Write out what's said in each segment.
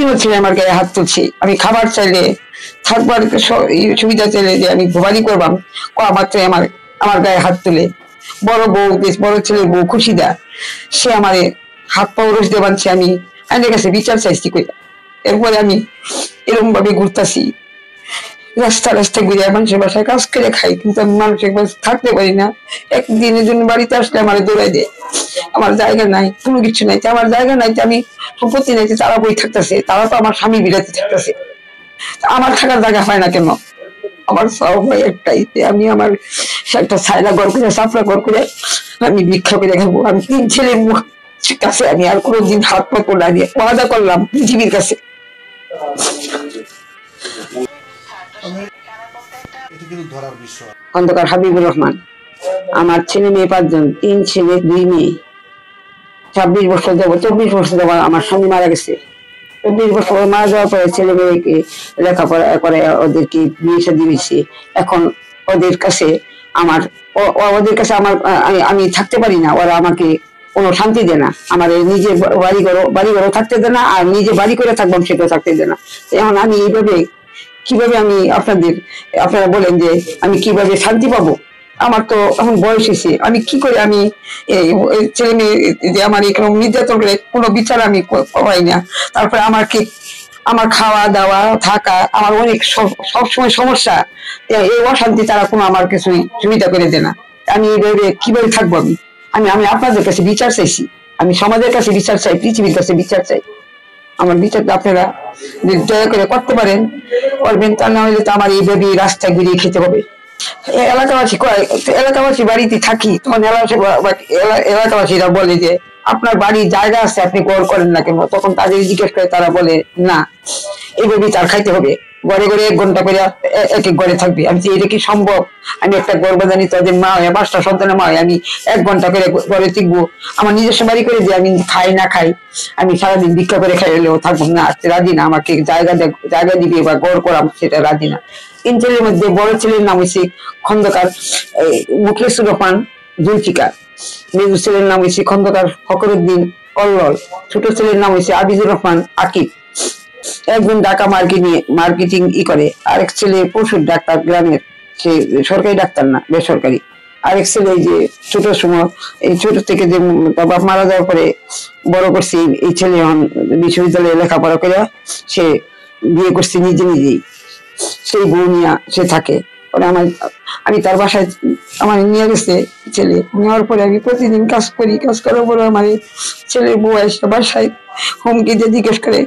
তিনও ছেলে আমার গায়ে হাত তুলছে। আমি খাবার চাইলে, থাকবার সুবিধা চাইলে যে আমি বাড়ি করবাম, মাত্রই আমার আমার গায়ে হাত তুলে। বড় বউ, বড় ছেলের বউ খুশিদা, সে আমারে হাত পা রস দিয়ে বানছে। আমি আইনের কাছে বিচার চাইছি কইরা। এরপরে আমি এরকম ভাবে ঘুরতাছি, রাস্তা রাস্তায় ঘুরে মানুষের বাসায় কাজ করে খাই, কিন্তু আমি মানুষের কাছে থাকতে পারি না। একদিনের জন্য বাড়িতে আসলে আমার দৌড়াই দেয়। আমার জায়গা নাই, কোনো কিছু নাই। আমার জায়গা নাই, আমি সম্পত্তি নাই, তারা বই থাকতেছে, তারা তো আমার স্বামী বিরাতে থাকতেছে, আমার থাকার জায়গা হয় না কেন? আমার সব হয় একটাই, আমি আমার একটা ছায়লা ঘর করে, সাফরা ঘর করে আমি ভিক্ষা করে খাবো। আমি 3 ছেলের কাছে আমি আর কোনোদিন হাত পাতো না, দিয়ে ওয়াদা করলাম পৃথিবীর কাছে। খন্দকার হাবিবুর রহমান। আমার ছেলে মেয়ে 5 জন, 3 ছেলে 2 মেয়ে। 26 বছর যাবো, 24 বছর যাবো আমার স্বামী মারা গেছে। 24 বছর মারা যাওয়ার পরে ছেলে মেয়েকে লেখাপড়া করে ওদেরকে বিয়ে শাদী হয়েছে। এখন ওদের কাছে আমার আমি থাকতে পারি না, ওরা আমাকে কোনো শান্তি দেয় না। আমার নিজে বাড়ি ঘরও থাকতে দেয় না, আর নিজে বাড়ি করে থাকবো সেটাও থাকতে দেয় না। এখন আমি এইভাবে কিভাবে আমি আপনারা বলেন যে আমি কিভাবে শান্তি পাবো? আমার তো এখন বয়স হয়েছে, আমি কি করে আমি ছেলে মেয়ে যে আমার এরকম নির্যাতন করে কোনো বিচার আমি পাই না। তারপরে আমার খাওয়া দাওয়া থাকা আমার অনেক সবসময় সমস্যা। এই অশান্তি তারা কোনো আমার কিছুই সুবিধা করে দেয় না। আমি এইভাবে কিভাবে থাকবো? আমি আপনাদের কাছে বিচার চাইছি, আমি সমাজের কাছে বিচার চাই, পৃথিবীর কাছে বিচার চাই। আমার বিচারটা আপনারা দয়া করে করতে পারেন, করবেন। তা না হলে তো আমার এইভাবে রাস্তায় ঘুরিয়ে খেতে হবে। এলাকাবাসী বাড়িতে থাকি, তখন এলাকাবাসীরা বলে যে আপনার বাড়ির জায়গা আছে, আপনি গড় করেন না কেন? তখন তাদের জিজ্ঞেস করে, তারা বলে না, এইভাবেই তার খাইতে হবে, ঘরে ঘরে 1 ঘন্টা করে এক এক ঘরে থাকবে। আমি এটা কি সম্ভব? আমি একটা গর্ভধানী তাদের মা হয়, 5টা সন্তানের মা হয়, আমি 1 ঘন্টা করে ঘরে থাকবো? আমার নিজস্ব বাড়ি করে দিয়ে আমি খাই না খাই, আমি সারাদিন ভিক্ষা করে খাই হলেও থাকবো না, রাজি না। আমাকে জায়গা দিবে বা গড় করাম, সেটা রাজি না। 3 ছেলের মধ্যে বড় ছেলের নাম হচ্ছে খন্দকার মুখলেসুর রহমান জুলফিকার, মেজর ছেলের নাম হচ্ছে খন্দকার ফখরুদ্দিন কল্লোল, ছোট ছেলের নাম হচ্ছে আবিজুর রহমান আকিব। একজন ঢাকা মার্কেটিং করে, আরেক ছেলে পশুর ডাক্তার, গ্রামের, সে সরকারি ডাক্তার না, বেসরকারি। আরেক ছেলে যে ছোট সময়, এই ছোট থেকে যে বাপ মারা যাওয়ার পরে বড় করছি, এই ছেলে এখন বিশ্ববিদ্যালয়ে লেখাপড়া করে সে বিয়ে করছে নিজেই, সেই বউ নিয়ে সে থাকে। আমি তার বাসায় আমার নিয়ে গেছে ছেলে, নেওয়ার পরে আমি প্রতিদিন কাজ করি। কাজ করার পরে আমার ছেলের বউ এসে বাসায় হুমকি দিয়ে জিজ্ঞেস করে,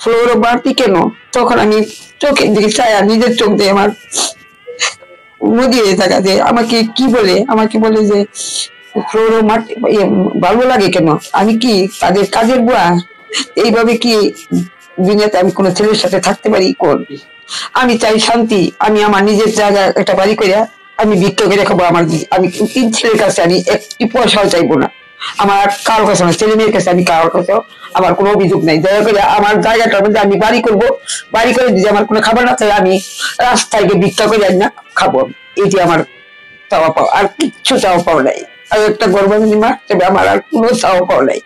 ফ্লোরও বাড়তি কেন? তখন আমি চোখের দিকে চাই, আর নিজের চোখ দিয়ে আমার মুদিয়ে থাকা, যে আমাকে বলে যে ফ্লোরও মাটি ভালো লাগে কেন? আমি কি তাদের কাজের বুয়া? এইভাবে কি দুনিয়াতে আমি কোনো ছেলের সাথে থাকতে পারি? আমি চাই শান্তি। আমি আমার নিজের জায়গা একটা বাড়ি করে আমি ভিক্ষা করে খাবো। আমি 3 ছেলের কাছে আমি একটি পয়সাও চাইবো না, আমার কারো কাছে না, ছেলে মেয়ের কাছে আমি কারোর কাছেও আমার কোনো অভিযোগ নাই। দয়া করে আমার জায়গাটার মধ্যে আমি বাড়ি করবো, বাড়ি করে যদি আমার কোনো খাবার না চাই, আমি রাস্তায় গিয়ে ভিক্ষা করে না খাবো। এটি আমার চাওয়া পাওয়া, আর কিচ্ছু চাওয়া পাওয়া নাই। আর একটা গর্ভবতী মা হিসেবে আমার আর কোনো চাওয়া পাওয়া নাই।